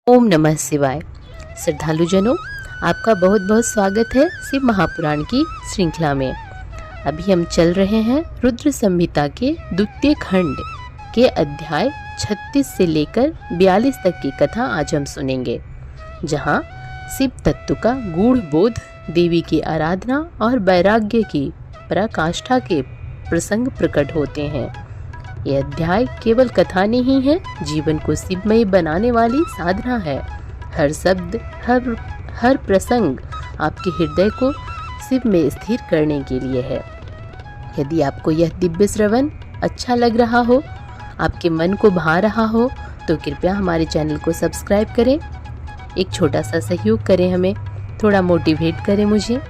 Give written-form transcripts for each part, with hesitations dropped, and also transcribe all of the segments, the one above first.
ओम नमः शिवाय। श्रद्धालुजनों, आपका बहुत बहुत स्वागत है शिव महापुराण की श्रृंखला में। अभी हम चल रहे हैं रुद्र संहिता के द्वितीय खंड के अध्याय 36 से लेकर 42 तक की कथा आज हम सुनेंगे, जहां शिव तत्व का गूढ़ बोध, देवी की आराधना और वैराग्य की पराकाष्ठा के प्रसंग प्रकट होते हैं। यह अध्याय केवल कथा नहीं है, जीवन को शिवमय बनाने वाली साधना है। हर शब्द, हर प्रसंग आपके हृदय को शिव में स्थिर करने के लिए है। यदि आपको यह दिव्य श्रवण अच्छा लग रहा हो, आपके मन को भा रहा हो, तो कृपया हमारे चैनल को सब्सक्राइब करें। एक छोटा सा सहयोग करें, हमें थोड़ा मोटिवेट करें मुझे,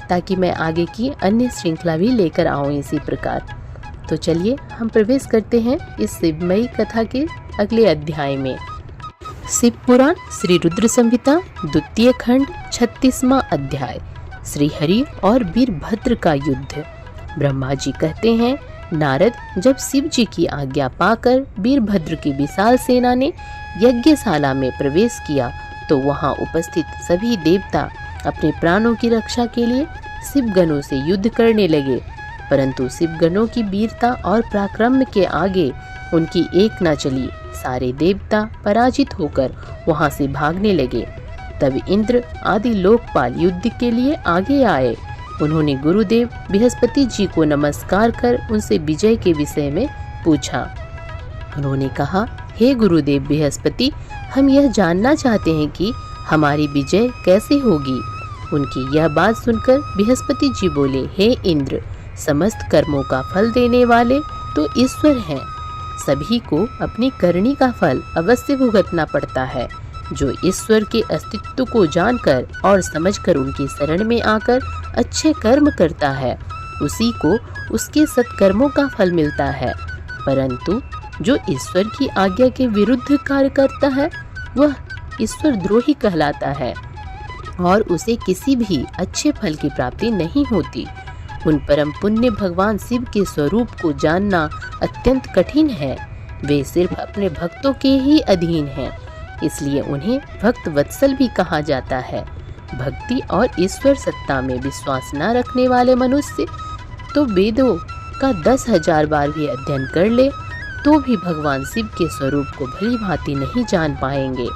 ताकि मैं आगे की अन्य श्रृंखला भी लेकर आऊँ इसी प्रकार। तो चलिए हम प्रवेश करते हैं इस शिवमयी कथा के अगले अध्याय में। शिव पुराण श्री रुद्र संहिता द्वितीय खंड 36वां अध्याय, श्री हरि और वीरभद्र का युद्ध। ब्रह्मा जी कहते हैं, नारद, जब शिव जी की आज्ञा पाकर वीरभद्र की विशाल सेना ने यज्ञशाला में प्रवेश किया, तो वहां उपस्थित सभी देवता अपने प्राणों की रक्षा के लिए शिवगणों से युद्ध करने लगे। परंतु शिवगणों की वीरता और पराक्रम के आगे उनकी एक न चली। सारे देवता पराजित होकर वहां से भागने लगे। तब इंद्र आदि लोकपाल युद्ध के लिए आगे आए। उन्होंने गुरुदेव बृहस्पति जी को नमस्कार कर उनसे विजय के विषय में पूछा। उन्होंने कहा, हे गुरुदेव बृहस्पति, हम यह जानना चाहते हैं कि हमारी विजय कैसे होगी। उनकी यह बात सुनकर बृहस्पति जी बोले, हे इंद्र, समस्त कर्मों का फल देने वाले तो ईश्वर हैं। सभी को अपनी करनी का फल अवश्य भुगतना पड़ता है। जो ईश्वर के अस्तित्व को जानकर और समझकर उनकी शरण में आकर अच्छे कर्म करता है, उसी को उसके सत्कर्मों का फल मिलता है। परंतु जो ईश्वर की आज्ञा के विरुद्ध कार्य करता है, वह ईश्वर द्रोही कहलाता है और उसे किसी भी अच्छे फल की प्राप्ति नहीं होती। उन परम पुण्य भगवान शिव के स्वरूप को जानना अत्यंत कठिन है। वे सिर्फ अपने भक्तों के ही अधीन हैं, इसलिए उन्हें भक्त वत्सल भी कहा जाता है। भक्ति और ईश्वर सत्ता में विश्वास न रखने वाले मनुष्य तो वेदों का 10,000 बार भी अध्ययन कर ले तो भी भगवान शिव के स्वरूप को भली भांति नहीं जान पाएंगे।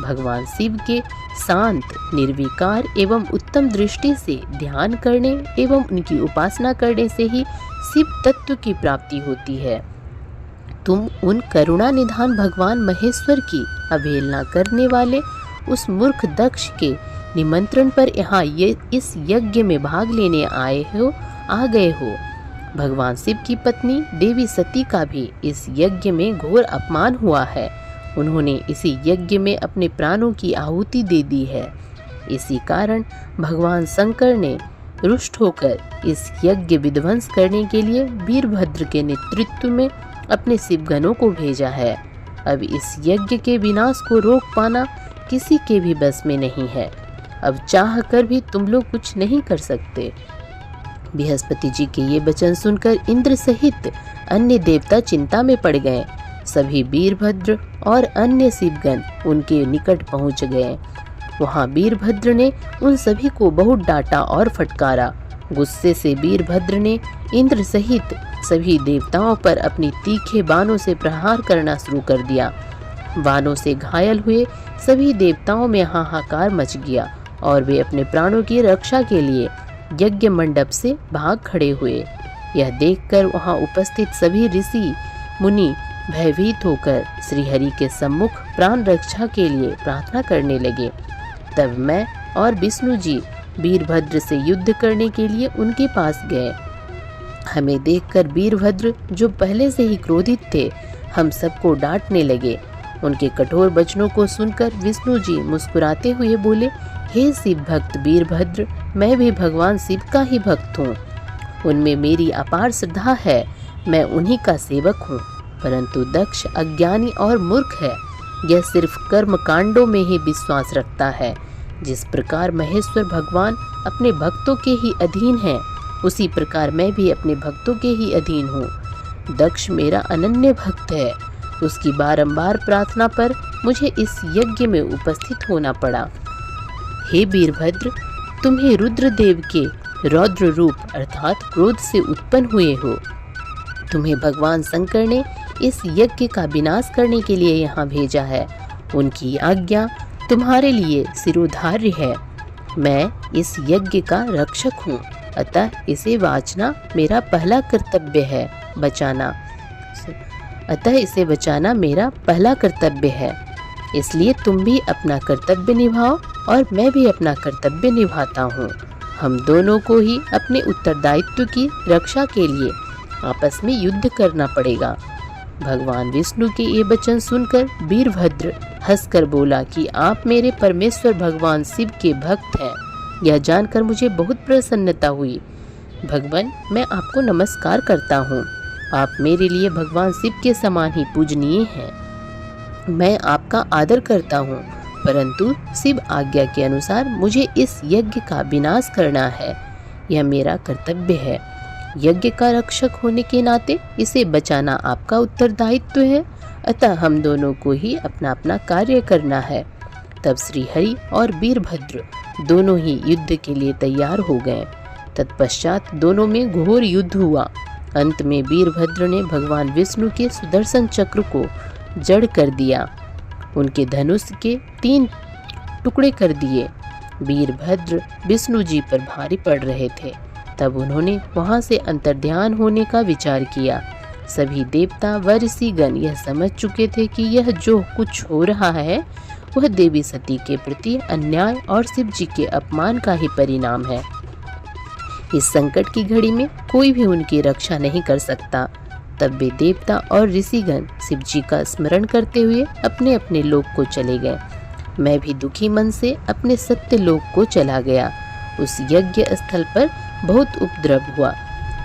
भगवान शिव के शांत, निर्विकार एवं उत्तम दृष्टि से ध्यान करने एवं उनकी उपासना करने से ही शिव तत्व की प्राप्ति होती है। तुम उन करुणा निधान भगवान महेश्वर की अवहेलना करने वाले उस मूर्ख दक्ष के निमंत्रण पर यहाँ इस यज्ञ में भाग लेने आ गए हो। भगवान शिव की पत्नी देवी सती का भी इस यज्ञ में घोर अपमान हुआ है। उन्होंने इसी यज्ञ में अपने प्राणों की आहुति दे दी है। इसी कारण भगवान शंकर ने रुष्ट होकर इस यज्ञ विध्वंस करने के लिए वीरभद्र के नेतृत्व में अपने शिवगणों को भेजा है। अब इस यज्ञ के विनाश को रोक पाना किसी के भी बस में नहीं है। अब चाह कर भी तुम लोग कुछ नहीं कर सकते। बृहस्पति जी के ये वचन सुनकर इंद्र सहित अन्य देवता चिंता में पड़ गए। सभी वीरभद्र और अन्य शिवगण उनके निकट पहुंच गए। वहां वीरभद्र ने उन सभी को बहुत डांटा और फटकारा। गुस्से से वीरभद्र ने इंद्र सहित सभी देवताओं पर अपनी तीखे बाणों से प्रहार करना शुरू कर दिया। बाणों से घायल हुए सभी देवताओं में हाहाकार मच गया और वे अपने प्राणों की रक्षा के लिए यज्ञ मंडप से भाग खड़े हुए। यह देखकर वहां उपस्थित सभी ऋषि मुनि भयभीत होकर श्रीहरि के सम्मुख प्राण रक्षा के लिए प्रार्थना करने लगे। तब मैं और विष्णु जी वीरभद्र से युद्ध करने के लिए उनके पास गए। हमें देखकर वीरभद्र, जो पहले से ही क्रोधित थे, हम सबको डांटने लगे। उनके कठोर वचनों को सुनकर विष्णु जी मुस्कुराते हुए बोले, हे शिव भक्त वीरभद्र, मैं भी भगवान शिव का ही भक्त हूँ। उनमें मेरी अपार श्रद्धा है, मैं उन्हीं का सेवक हूँ। परंतु दक्ष अज्ञानी और मूर्ख है। यह सिर्फ कर्म कांडों में ही विश्वास रखता है। जिस प्रकार महेश्वर भगवान अपने भक्तों के ही अधीन हैं, उसी प्रकार मैं भी अपने भक्तों के ही अधीन हूँ। दक्ष मेरा अनन्य भक्त है। उसकी बारंबार प्रार्थना पर मुझे इस यज्ञ में उपस्थित होना पड़ा। हे वीरभद्र, तुम ही रुद्रदेव के रौद्र रूप अर्थात क्रोध से उत्पन्न हुए हो। तुम्हें भगवान शंकर ने इस यज्ञ का विनाश करने के लिए यहाँ भेजा है। उनकी आज्ञा तुम्हारे लिए सिरोधार्य है। मैं इस यज्ञ का रक्षक हूँ, अतः इसे बचाना मेरा पहला कर्तव्य है। इसे बचाना मेरा पहला कर्तव्य है। इसलिए तुम भी अपना कर्तव्य निभाओ और मैं भी अपना कर्तव्य निभाता हूँ। हम दोनों को ही अपने उत्तरदायित्व की रक्षा के लिए आपस में युद्ध करना पड़ेगा। भगवान विष्णु के ये वचन सुनकर वीरभद्र हंसकर बोला कि आप मेरे परमेश्वर भगवान शिव के भक्त हैं। यह जानकर मुझे बहुत प्रसन्नता हुई। भगवान, मैं आपको नमस्कार करता हूँ। आप मेरे लिए भगवान शिव के समान ही पूजनीय हैं। मैं आपका आदर करता हूँ, परंतु शिव आज्ञा के अनुसार मुझे इस यज्ञ का विनाश करना है। यह मेरा कर्तव्य है। यज्ञ का रक्षक होने के नाते इसे बचाना आपका उत्तरदायित्व है, अतः हम दोनों को ही अपना अपना कार्य करना है। तब श्री हरि और वीरभद्र दोनों ही युद्ध के लिए तैयार हो गए। तत्पश्चात दोनों में घोर युद्ध हुआ। अंत में वीरभद्र ने भगवान विष्णु के सुदर्शन चक्र को जड़ कर दिया, उनके धनुष के 3 टुकड़े कर दिए। वीरभद्र विष्णु जी पर भारी पड़ रहे थे। तब उन्होंने वहां से अंतर्ध्यान होने का विचार किया। सभी देवता व ऋषिगण यह समझ चुके थे कि यह जो कुछ हो रहा है वह देवी सती के प्रति अन्याय और शिव जी के अपमान का ही परिणाम है। इस संकट की घड़ी में कोई भी उनकी रक्षा नहीं कर सकता। तब वे देवता और ऋषिगण शिव जी का स्मरण करते हुए अपने अपने लोक को चले गए। मैं भी दुखी मन से अपने सत्य लोक को चला गया। उस यज्ञ स्थल पर बहुत उपद्रव हुआ।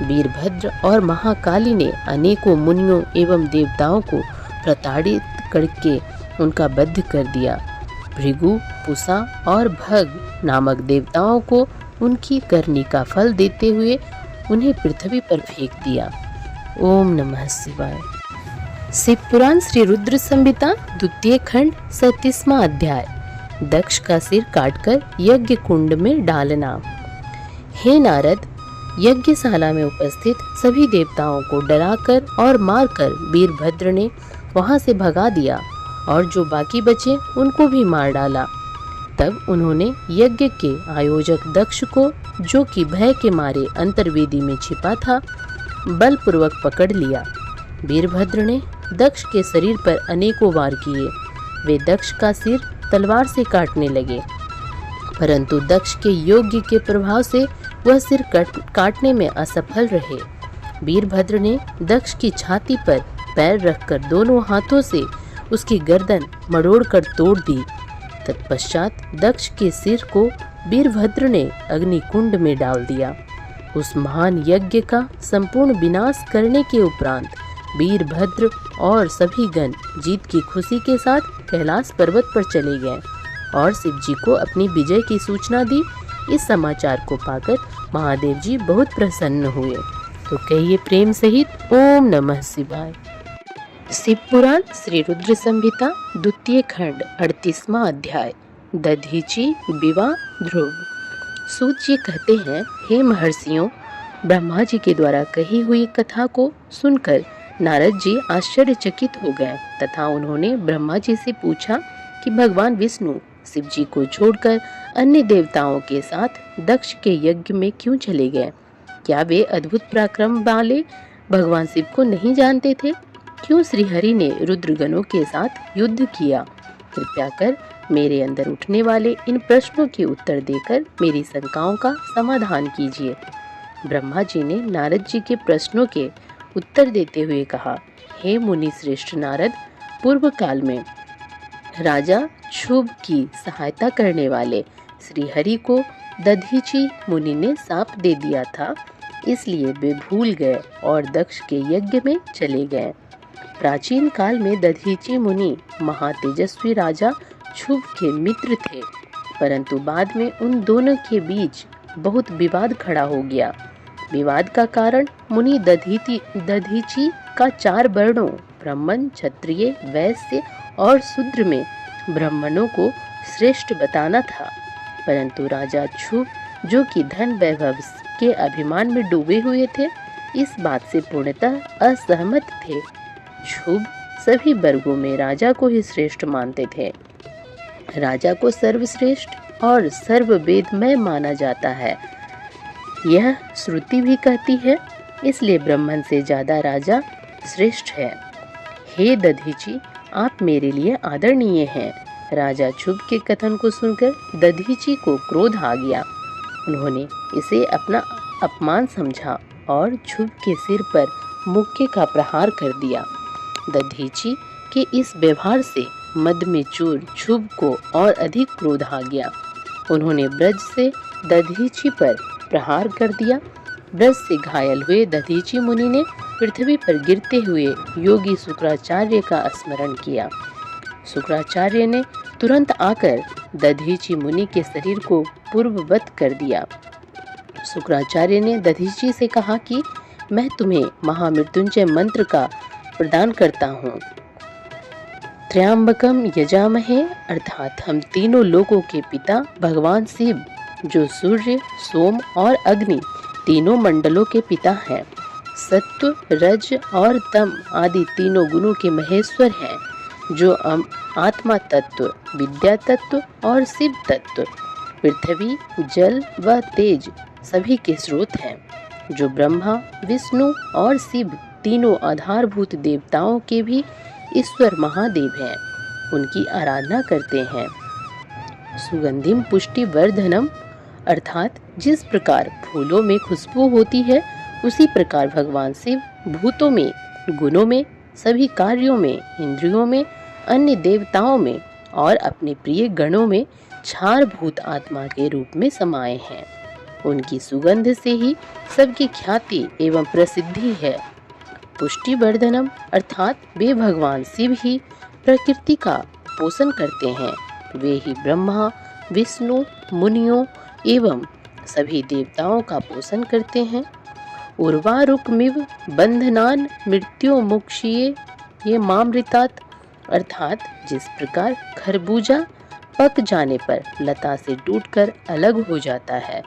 वीरभद्र और महाकाली ने अनेकों मुनियों एवं देवताओं को प्रताड़ित करके उनका वध कर दिया। भृगु, पुषा और भग नामक देवताओं को उनकी करनी का फल देते हुए उन्हें पृथ्वी पर फेंक दिया। ओम नमः शिवाय। शिव पुराण श्री रुद्र संहिता द्वितीय खंड 37वां अध्याय। दक्ष का सिर काटकर यज्ञ कुंड में डालना। हे नारद, यज्ञशाला में उपस्थित सभी देवताओं को डराकर और मारकर वीरभद्र ने वहां से भगा दिया और जो बाकी बचे उनको भी मार डाला। तब उन्होंने यज्ञ के आयोजक दक्ष को, जो कि भय के मारे अंतर्वेदी में छिपा था, बलपूर्वक पकड़ लिया। वीरभद्र ने दक्ष के शरीर पर अनेकों वार किए। वे दक्ष का सिर तलवार से काटने लगे, परंतु दक्ष के योग्य के प्रभाव से वह सिर काटने में असफल रहे। वीरभद्र ने दक्ष की छाती पर पैर रखकर दोनों हाथों से उसकी गर्दन मरोड़कर तोड़ दी। तत्पश्चात दक्ष के सिर को वीरभद्र ने अग्निकुंड में डाल दिया। उस महान यज्ञ का संपूर्ण विनाश करने के उपरांत वीरभद्र और सभी गण जीत की खुशी के साथ कैलाश पर्वत पर चले गए और शिव जी को अपनी विजय की सूचना दी। इस समाचार को पाकर महादेव जी बहुत प्रसन्न हुए। तो कहिए प्रेम सहित ओम नमः शिवाय। शिव पुराण श्री रुद्र संहिता द्वितीय खंड 38वां अध्याय। दधीचि विवाह ध्रुव। सूत जी कहते हैं, हे महर्षियों, ब्रह्मा जी के द्वारा कही हुई कथा को सुनकर नारद जी आश्चर्यचकित हो गए तथा उन्होंने ब्रह्मा जी से पूछा कि भगवान विष्णु शिव जी को छोड़कर अन्य देवताओं के साथ दक्ष के यज्ञ में क्यों चले गए? क्या वे अद्भुत पराक्रम वाले भगवान शिव को नहीं जानते थे? क्यों श्रीहरि ने रुद्रगणों के साथ युद्ध किया? कृपया कर मेरे अंदर उठने वाले इन प्रश्नों के उत्तर देकर मेरी शंकाओं का समाधान कीजिए। ब्रह्मा जी ने नारद जी के प्रश्नों के उत्तर देते हुए कहा, हे मुनि श्रेष्ठ नारद, पूर्व काल में राजा शुभ की सहायता करने वाले श्रीहरि को दधीचि मुनि ने शाप दे दिया था, इसलिए वे भूल गए और दक्ष के यज्ञ में चले गए। प्राचीन काल में दधीचि मुनि महातेजस्वी राजा शुभ के मित्र थे, परंतु बाद में उन दोनों के बीच बहुत विवाद खड़ा हो गया। विवाद का कारण मुनि दधीचि का 4 वर्णों ब्राह्मण, क्षत्रिय, वैश्य और शूद्र में ब्राह्मणों को श्रेष्ठ बताना था, परंतु राजा क्षुभ, जो कि धन वैभव के अभिमान में डूबे हुए थे, इस बात से पूर्णतः असहमत थे। क्षुभ सभी वर्गों में राजा को ही श्रेष्ठ मानते थे। राजा को सर्वश्रेष्ठ और सर्ववेदमय माना जाता है, यह श्रुति भी कहती है, इसलिए ब्राह्मण से ज्यादा राजा श्रेष्ठ है। हे दधीची, आप मेरे लिए आदरणीय हैं। राजा क्षुभ के कथन को सुनकर दधीची को क्रोध आ गया। उन्होंने इसे अपना अपमान समझा और क्षुभ के सिर पर मुक्के का प्रहार कर दिया। दधीची के इस व्यवहार से मद में चूर क्षुभ को और अधिक क्रोध आ गया। उन्होंने ब्रज से दधीची पर प्रहार कर दिया। ब्रज से घायल हुए दधीची मुनि ने पृथ्वी पर गिरते हुए योगी शुक्राचार्य का स्मरण किया। शुक्राचार्य ने तुरंत आकर दधीची मुनि के शरीर को पूर्ववत कर दिया। शुक्राचार्य ने दधीची से कहा कि मैं तुम्हें महामृत्युंजय मंत्र का प्रदान करता हूँ। त्र्यंबकम यजामहे, अर्थात हम तीनों लोकों के पिता भगवान शिव, जो सूर्य, सोम और अग्नि तीनों मंडलों के पिता हैं, सत्व, रज और तम आदि तीनों गुणों के महेश्वर हैं, जो आत्मा तत्व, विद्या तत्व और शिव तत्व, पृथ्वी, जल व तेज सभी के स्रोत हैं, जो ब्रह्मा, विष्णु और शिव तीनों आधारभूत देवताओं के भी ईश्वर महादेव हैं, उनकी आराधना करते हैं। सुगंधिम पुष्टि वर्धनम, अर्थात जिस प्रकार फूलों में खुशबू होती है, उसी प्रकार भगवान शिव भूतों में, गुणों में, सभी कार्यों में, इंद्रियों में, अन्य देवताओं में और अपने प्रिय गणों में क्षारभूत आत्मा के रूप में समाये हैं। उनकी सुगंध से ही सबकी ख्याति एवं प्रसिद्धि है। पुष्टि वर्धनम, अर्थात वे भगवान शिव ही प्रकृति का पोषण करते हैं। वे ही ब्रह्मा, विष्णु, मुनियों एवं सभी देवताओं का पोषण करते हैं। उर्वारुकमिव बंधनान मृत्यु मुक्षिये ये मामृतात, अर्थात जिस प्रकार खरबूजा पक जाने पर लता से टूटकर अलग हो जाता है,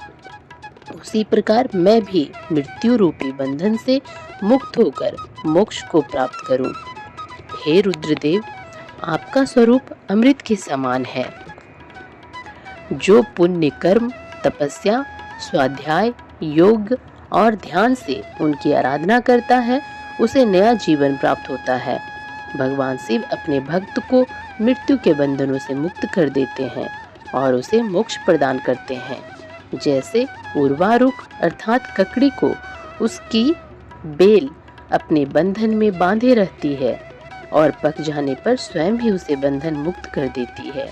उसी प्रकार मैं भी मृत्यु रूपी बंधन से मुक्त होकर मोक्ष को प्राप्त करूं। हे रुद्रदेव, आपका स्वरूप अमृत के समान है। जो पुण्य कर्म, तपस्या, स्वाध्याय, योग और ध्यान से उनकी आराधना करता है, उसे नया जीवन प्राप्त होता है। भगवान शिव अपने भक्त को मृत्यु के बंधनों से मुक्त कर देते हैं और उसे मोक्ष प्रदान करते हैं। जैसे उर्वारुक अर्थात ककड़ी को उसकी बेल अपने बंधन में बांधे रहती है और पक जाने पर स्वयं ही उसे बंधन मुक्त कर देती है।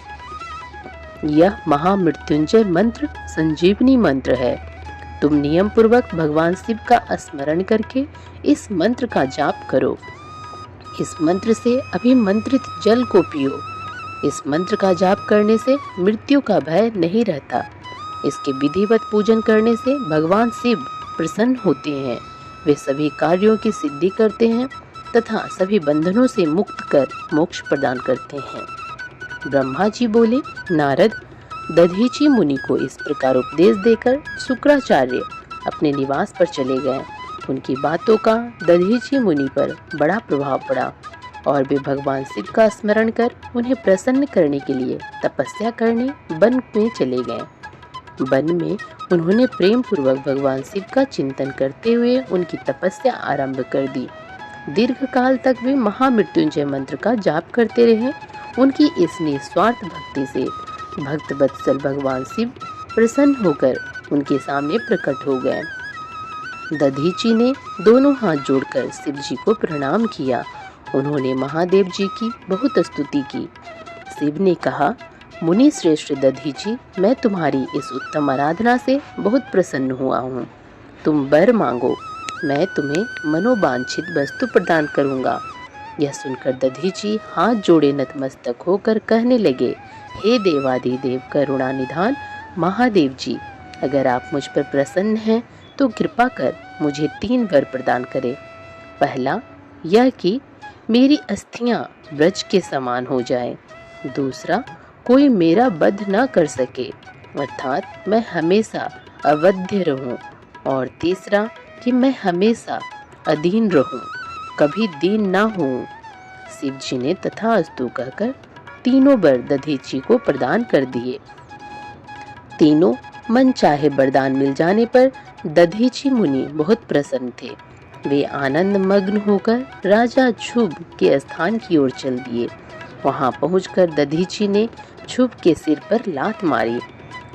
यह महामृत्युंजय मंत्र संजीवनी मंत्र है। तुम नियम पूर्वक भगवान शिव का स्मरण करके इस मंत्र का जाप करो। इस मंत्र से अभिमंत्रित जल को पियो। इस मंत्र का जाप करने से मृत्यु का भय नहीं रहता। इसके विधिवत पूजन करने से भगवान शिव प्रसन्न होते हैं। वे सभी कार्यों की सिद्धि करते हैं तथा सभी बंधनों से मुक्त कर मोक्ष प्रदान करते हैं। ब्रह्मा जी बोले, नारद, दधीची मुनि को इस प्रकार उपदेश देकर शुक्राचार्य अपने निवास पर चले गए। उनकी बातों का दधीची मुनि पर बड़ा प्रभाव पड़ा और वे भगवान शिव का स्मरण कर उन्हें प्रसन्न करने के लिए तपस्या करने वन में चले गए। वन में उन्होंने प्रेम पूर्वक भगवान शिव का चिंतन करते हुए उनकी तपस्या आरंभ कर दी। दीर्घ काल तक वे महामृत्युंजय मंत्र का जाप करते रहे। उनकी इस निस्वार्थ भक्ति से भक्त वत्सल भगवान शिव प्रसन्न होकर उनके सामने प्रकट हो गए। दधीची ने दोनों हाथ जोड़कर शिव जी को प्रणाम किया। उन्होंने महादेव जी की बहुत स्तुति की। शिव ने कहा, मुनि श्रेष्ठ दधीची, मैं तुम्हारी इस उत्तम आराधना से बहुत प्रसन्न हुआ हूँ। तुम वर मांगो, मैं तुम्हें मनोवांछित वस्तु प्रदान करूँगा। यह सुनकर दधीची हाथ जोड़े नतमस्तक होकर कहने लगे, हे देवाधिदेव करुणा निधान महादेव जी, अगर आप मुझ पर प्रसन्न हैं तो कृपा कर मुझे 3 वर प्रदान करें। पहला, यह कि मेरी अस्थियां ब्रज के समान हो जाएं। दूसरा, कोई मेरा वध न कर सके, अर्थात मैं हमेशा अवध्य रहूं। और तीसरा, कि मैं हमेशा अधीन रहूं, कभी दीन ना हूं। शिव जी ने तथास्तु कहकर तीनों वर दधीची को प्रदान कर दिए। तीनों मन चाहे वरदान मिल जाने पर दधीची मुनि बहुत प्रसन्न थे। वे आनंद मग्न होकर राजा क्षुभ के स्थान की ओर चल दिए। वहां पहुंचकर दधीची ने क्षुभ के सिर पर लात मारी।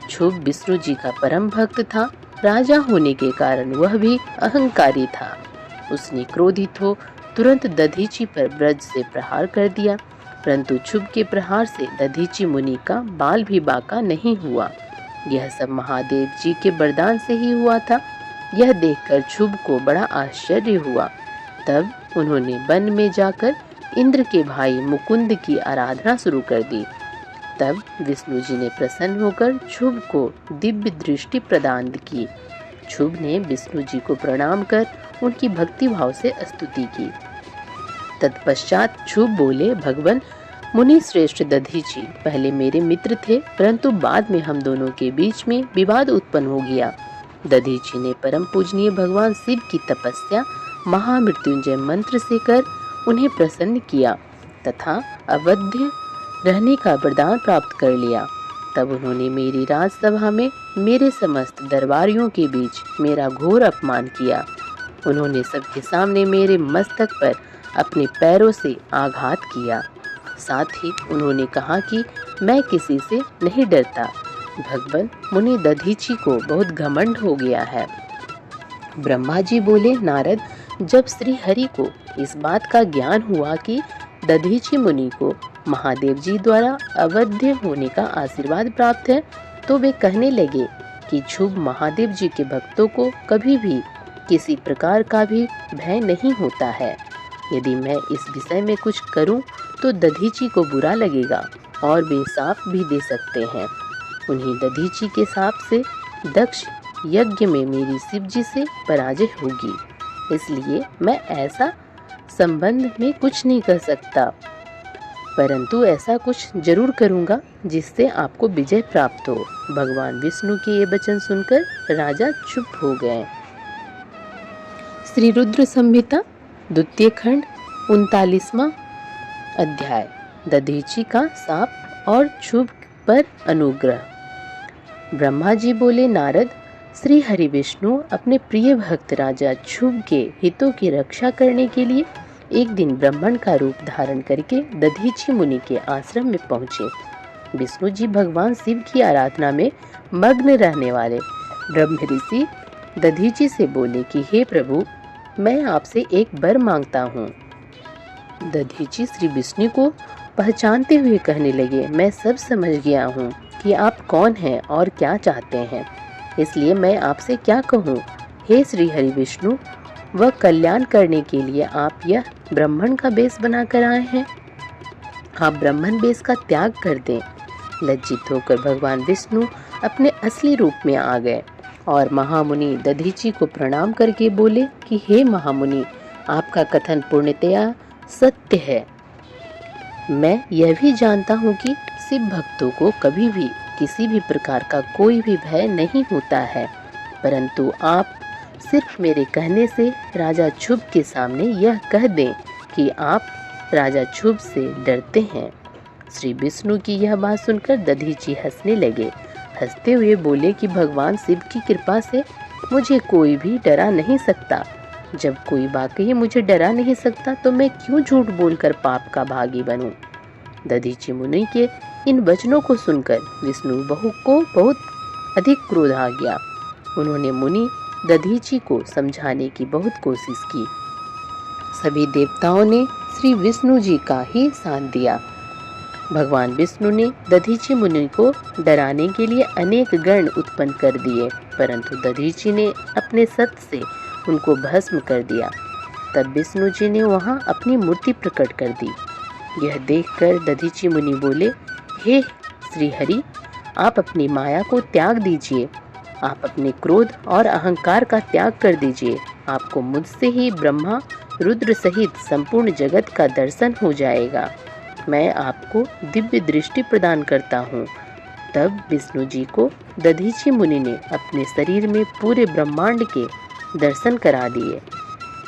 क्षुभ विष्णु जी का परम भक्त था। राजा होने के कारण वह भी अहंकारी था। उसने क्रोधित हो तुरंत दधीची पर ब्रज से प्रहार कर दिया, परंतु क्षुभ के प्रहार से दधीची मुनि का बाल भी बांका नहीं हुआ। यह सब महादेव जी के वरदान से ही हुआ था। यह देखकर क्षुभ को बड़ा आश्चर्य हुआ। तब उन्होंने वन में जाकर इंद्र के भाई मुकुंद की आराधना शुरू कर दी। तब विष्णु जी ने प्रसन्न होकर क्षुभ को दिव्य दृष्टि प्रदान की। क्षुभ ने विष्णु जी को प्रणाम कर उनकी भक्ति भाव से स्तुति की। तत्पश्चात क्षुभ बोले, भगवान मुनि श्रेष्ठ दधीची पहले मेरे मित्र थे, परंतु बाद में हम दोनों के बीच में विवाद उत्पन्न हो गया। दधीची ने परम पूजनीय भगवान शिव की तपस्या महामृत्युंजय मंत्र से कर उन्हें प्रसन्न किया तथा अवध्य रहने का वरदान प्राप्त कर लिया। तब उन्होंने मेरी राजसभा में मेरे समस्त दरबारियों के बीच मेरा घोर अपमान किया। उन्होंने सबके सामने मेरे मस्तक पर अपने पैरों से आघात किया। साथ ही उन्होंने कहा कि मैं किसी से नहीं डरता। भगवान मुनि दधीची को बहुत घमंड हो गया है। ब्रह्मा जी बोले, नारद, जब श्री हरि को इस बात का ज्ञान हुआ कि दधीची मुनि को महादेव जी द्वारा अवध्य होने का आशीर्वाद प्राप्त है, तो वे कहने लगे कि क्षुभ महादेव जी के भक्तों को कभी भी किसी प्रकार का भी भय नहीं होता है। यदि मैं इस विषय में कुछ करूं तो दधीची को बुरा लगेगा और वे शाप भी दे सकते हैं। उन्हीं दधीची के शाप से दक्ष यज्ञ में मेरी शिव जी से पराजय होगी, इसलिए मैं ऐसा संबंध में कुछ नहीं कर सकता, परंतु ऐसा कुछ जरूर करूंगा जिससे आपको विजय प्राप्त हो। भगवान विष्णु के ये वचन सुनकर राजा चुप हो गए। श्री रुद्र संहिता द्वितीय खंड 39वां अध्याय, दधीची का शाप और क्षुभ पर अनुग्रह। ब्रह्मा जी बोले, नारद, श्री हरि विष्णु अपने प्रिय भक्त राजा क्षुभ के हितों की रक्षा करने के लिए एक दिन ब्राह्मण का रूप धारण करके दधीची मुनि के आश्रम में पहुंचे। विष्णु जी भगवान शिव की आराधना में मग्न रहने वाले ब्रह्म ऋषि दधीची से बोले कि हे प्रभु, मैं आपसे एक वर मांगता हूँ। दधीची श्री विष्णु को पहचानते हुए कहने लगे, मैं सब समझ गया हूँ कि आप कौन हैं और क्या चाहते हैं, इसलिए मैं आपसे क्या कहूँ। हे श्री हरि विष्णु, वह कल्याण करने के लिए आप यह ब्राह्मण का वेश बनाकर आए हैं। आप ब्राह्मण वेश का त्याग कर दें। लज्जित होकर भगवान विष्णु अपने असली रूप में आ गए और महामुनि दधीची को प्रणाम करके बोले कि हे महामुनि, आपका कथन पूर्णतया सत्य है। मैं यह भी जानता हूँ कि शिव भक्तों को कभी भी किसी भी प्रकार का कोई भी भय नहीं होता है, परंतु आप सिर्फ मेरे कहने से राजा क्षुभ के सामने यह कह दें कि आप राजा क्षुभ से डरते हैं। श्री विष्णु की यह बात सुनकर दधीची हंसने लगे। हंसते हुए बोले कि भगवान शिव की कृपा से मुझे कोई भी डरा नहीं सकता। जब कोई वाकई मुझे डरा नहीं सकता तो मैं क्यों झूठ बोलकर पाप का भागी बनूं। दधीची मुनि के इन वचनों को सुनकर विष्णु बहू को बहुत अधिक क्रोध आ गया। उन्होंने मुनि दधीची को समझाने की बहुत कोशिश की। सभी देवताओं ने श्री विष्णु जी का ही साथ दिया। भगवान विष्णु ने दधीची मुनि को डराने के लिए अनेक गण उत्पन्न कर दिए, परंतु दधीची ने अपने सत्य से उनको भस्म कर दिया। तब विष्णु जी ने वहां अपनी मूर्ति प्रकट कर दी। यह देखकर दधीची मुनि बोले, हे श्री हरि, आप अपनी माया को त्याग दीजिए। आप अपने क्रोध और अहंकार का त्याग कर दीजिए। आपको मुझसे ही ब्रह्मा रुद्र सहित संपूर्ण जगत का दर्शन हो जाएगा। मैं आपको दिव्य दृष्टि प्रदान करता हूँ। तब विष्णु जी को दधीचि मुनि ने अपने शरीर में पूरे ब्रह्मांड के दर्शन करा दिए।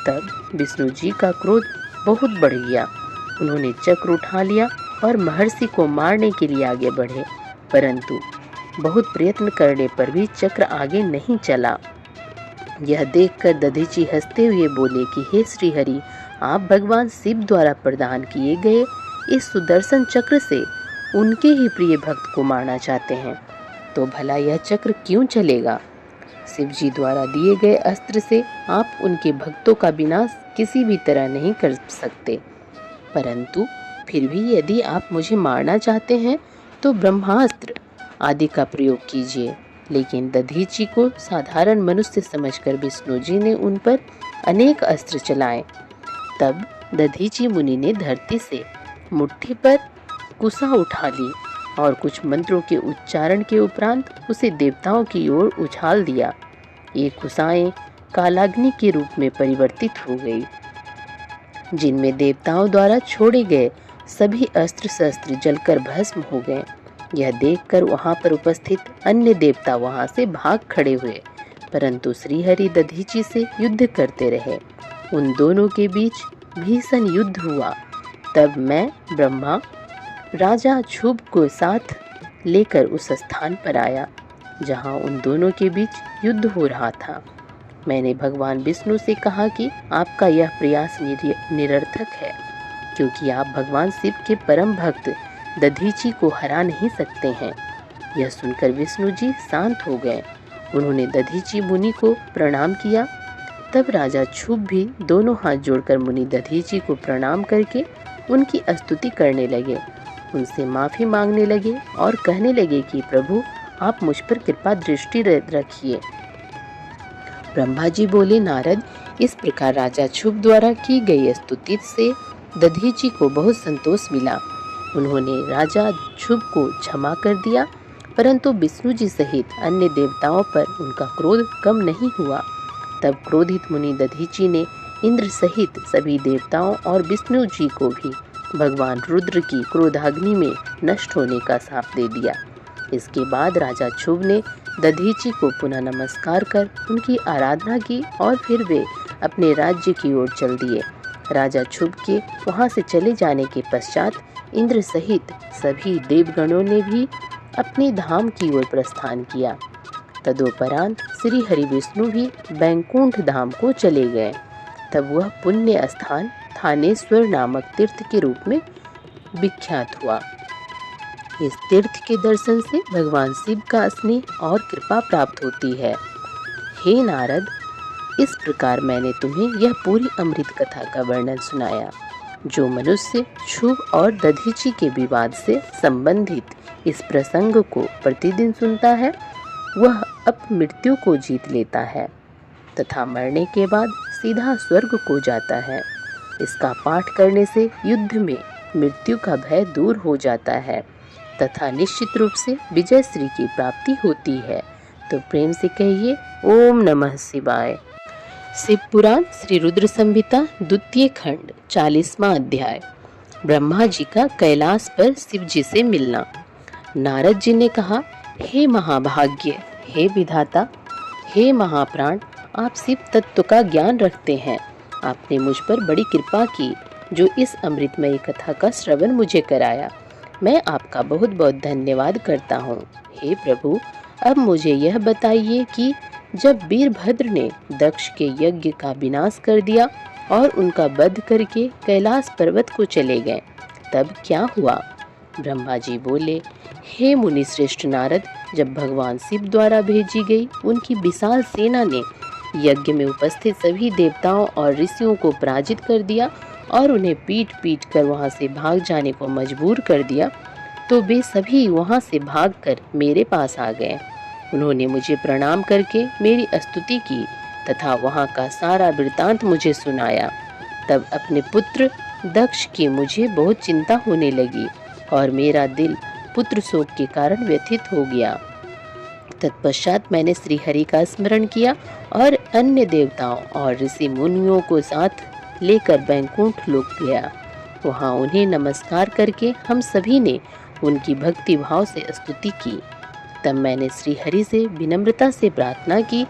तब विष्णु जी का क्रोध बहुत बढ़ गया। उन्होंने चक्र उठा लिया और महर्षि को मारने के लिए आगे बढ़े, परंतु बहुत प्रयत्न करने पर भी चक्र आगे नहीं चला। यह देखकर दधीचि हंसते हुए बोले कि हे श्रीहरि, आप भगवान शिव द्वारा प्रदान किए गए इस सुदर्शन चक्र से उनके ही प्रिय भक्त को मारना चाहते हैं, तो भला यह चक्र क्यों चलेगा? शिव जी द्वारा दिए गए अस्त्र से आप उनके भक्तों का विनाश किसी भी तरह नहीं कर सकते, परंतु फिर भी यदि आप मुझे मारना चाहते हैं तो ब्रह्मास्त्र आदि का प्रयोग कीजिए। लेकिन दधीचि को साधारण मनुष्य समझकर विष्णु जी ने उन पर अनेक अस्त्र चलाए। तब दधीचि मुनि ने धरती से मुट्ठी पर कुसा उठा ली और कुछ मंत्रों के उच्चारण के उपरांत उसे देवताओं की ओर उछाल दिया। ये कुसाएं कालाग्नि के रूप में परिवर्तित हो गई, जिनमें देवताओं द्वारा छोड़े गए सभी अस्त्र शस्त्र जलकर भस्म हो गए। यह देखकर वहां पर उपस्थित अन्य देवता वहां से भाग खड़े हुए, परंतु श्रीहरि दधीचि से युद्ध करते रहे। उन दोनों के बीच भीषण युद्ध हुआ। तब मैं ब्रह्मा राजा क्षुभ को साथ लेकर उस स्थान पर आया जहां उन दोनों के बीच युद्ध हो रहा था। मैंने भगवान विष्णु से कहा कि आपका यह प्रयास निरर्थक है, क्योंकि आप भगवान शिव के परम भक्त दधीचि को हरा नहीं सकते हैं। यह सुनकर विष्णु जी शांत हो गए। उन्होंने दधीचि मुनि को प्रणाम किया। तब राजा क्षुभ भी दोनों हाथ जोड़कर मुनि दधीचि को प्रणाम करके उनकी स्तुति करने लगे, उनसे माफ़ी मांगने लगे और कहने लगे कि प्रभु, आप मुझ पर कृपा दृष्टि रखिए। ब्रह्मा जी बोले, नारद, इस प्रकार राजा क्षुभ द्वारा की गई स्तुति से दधीचि को बहुत संतोष मिला। उन्होंने राजा क्षुभ को क्षमा कर दिया, परंतु विष्णु जी सहित अन्य देवताओं पर उनका क्रोध कम नहीं हुआ। तब क्रोधित मुनि दधीचि ने इंद्र सहित सभी देवताओं और विष्णु जी को भी भगवान रुद्र की क्रोधाग्नि में नष्ट होने का शाप दे दिया। इसके बाद राजा क्षुभ ने दधीचि को पुनः नमस्कार कर उनकी आराधना की और फिर वे अपने राज्य की ओर चल दिए। राजा क्षुभ के वहां से चले जाने के पश्चात इंद्र सहित सभी देवगणों ने भी अपने धाम की ओर प्रस्थान किया। तदोपरांत श्री हरि विष्णु भी बैकुंठ धाम को चले गए। तब वह पुण्य स्थान थानेश्वर नामक तीर्थ के रूप में विख्यात हुआ। इस तीर्थ के दर्शन से भगवान शिव का स्नेह और कृपा प्राप्त होती है। हे नारद, इस प्रकार मैंने तुम्हें यह पूरी अमृत कथा का वर्णन सुनाया। जो मनुष्य क्षुभ और दधीचि के विवाद से संबंधित इस प्रसंग को प्रतिदिन सुनता है, वह अब मृत्यु को जीत लेता है तथा मरने के बाद सीधा स्वर्ग को जाता है। इसका पाठ करने से युद्ध में मृत्यु का भय दूर हो जाता है तथा निश्चित रूप से विजय श्री की प्राप्ति होती है। तो प्रेम से कहिए, ओम नमः शिवाय। शिव पुराण श्री रुद्र संहिता द्वितीय खंड 40वां अध्याय। ब्रह्मा जी का कैलाश पर शिव जी से मिलना। नारद जी ने कहा, हे महाभाग्य, हे विधाता, हे महाप्राण, आप शिव तत्व का ज्ञान रखते हैं। आपने मुझ पर बड़ी कृपा की जो इस अमृतमयी कथा का श्रवण मुझे कराया। मैं आपका बहुत बहुत धन्यवाद करता हूँ। हे प्रभु, अब मुझे यह बताइए कि जब वीरभद्र ने दक्ष के यज्ञ का विनाश कर दिया और उनका वध करके कैलाश पर्वत को चले गए, तब क्या हुआ? ब्रह्मा जी बोले, हे मुनि श्रेष्ठ नारद, जब भगवान शिव द्वारा भेजी गई उनकी विशाल सेना ने यज्ञ में उपस्थित सभी देवताओं और ऋषियों को पराजित कर दिया और उन्हें पीट पीट कर वहां से भाग जाने को मजबूर कर दिया, तो वे सभी वहां से भागकर मेरे पास आ गए। उन्होंने मुझे प्रणाम करके मेरी स्तुति की तथा वहां का सारा वृतांत मुझे सुनाया। तब अपने पुत्र दक्ष की मुझे बहुत चिंता होने लगी और मेरा दिल पुत्र शोक के कारण व्यथित हो गया। तत्पश्चात मैंने श्री हरि का स्मरण किया और अन्य देवताओं और ऋषि मुनियों को साथ लेकर बैकुंठ लोक गया। वहाँ उन्हें नमस्कार करके हम सभी ने उनकी भक्ति भाव से स्तुति की। तब मैंने श्री हरि से विनम्रता से प्रार्थना की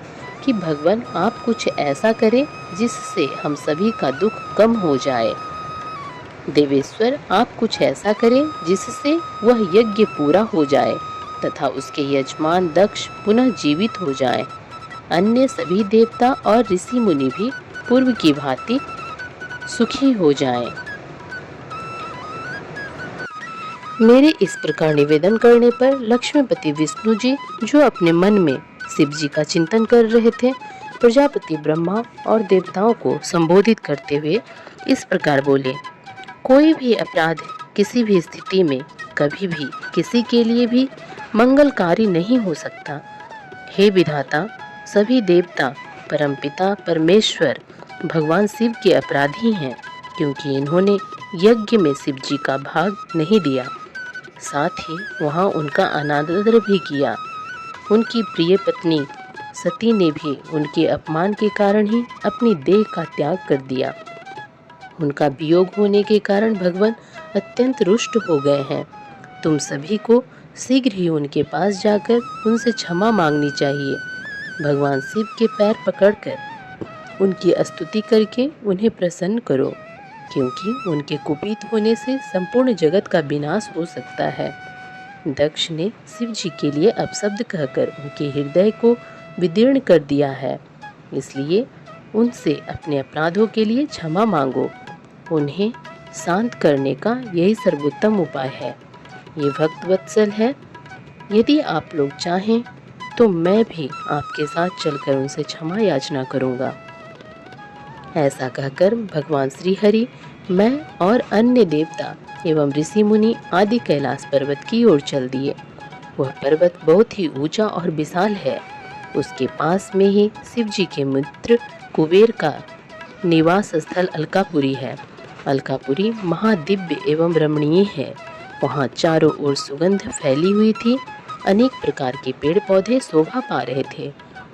कि भगवान आप कुछ ऐसा करें जिससे हम सभी का दुख कम हो जाए। देवेश्वर आप कुछ ऐसा करें जिससे वह यज्ञ पूरा हो जाए तथा उसके यजमान दक्ष पुनः जीवित हो जाएं। अन्य सभी देवता और ऋषि मुनि भी पूर्व की भांति सुखी हो जाएं। मेरे इस प्रकार निवेदन करने पर लक्ष्मीपति विष्णु जी, जो अपने मन में शिव जी का चिंतन कर रहे थे, प्रजापति ब्रह्मा और देवताओं को संबोधित करते हुए इस प्रकार बोले। कोई भी अपराध किसी भी स्थिति में कभी भी किसी के लिए भी मंगलकारी नहीं हो सकता। हे विधाता, सभी देवता परमपिता परमेश्वर भगवान शिव के अपराधी हैं, क्योंकि इन्होंने यज्ञ में शिव जी का भाग नहीं दिया, साथ ही वहाँ उनका अनादर भी किया। उनकी प्रिय पत्नी सती ने भी उनके अपमान के कारण ही अपनी देह का त्याग कर दिया। उनका वियोग होने के कारण भगवान अत्यंत रुष्ट हो गए हैं। तुम सभी को शीघ्र ही उनके पास जाकर उनसे क्षमा मांगनी चाहिए। भगवान शिव के पैर पकड़कर उनकी स्तुति करके उन्हें प्रसन्न करो, क्योंकि उनके कुपित होने से संपूर्ण जगत का विनाश हो सकता है। दक्ष ने शिव जी के लिए अपशब्द कहकर उनके हृदय को विदीर्ण कर दिया है, इसलिए उनसे अपने अपराधों के लिए क्षमा मांगो। उन्हें शांत करने का यही सर्वोत्तम उपाय है। ये भक्त वत्सल है। यदि आप लोग चाहें तो मैं भी आपके साथ चलकर उनसे क्षमा याचना करूंगा। ऐसा कहकर भगवान श्री हरि, मैं और अन्य देवता एवं ऋषि मुनि आदि कैलाश पर्वत की ओर चल दिए। वह पर्वत बहुत ही ऊंचा और विशाल है। उसके पास में ही शिव जी के मित्र कुबेर का निवास स्थल अलकापुरी है। अलकापुरी महादिव्य एवं रमणीय है। वहाँ चारों ओर सुगंध फैली हुई थी। अनेक प्रकार के पेड़ पौधे शोभा पा रहे थे।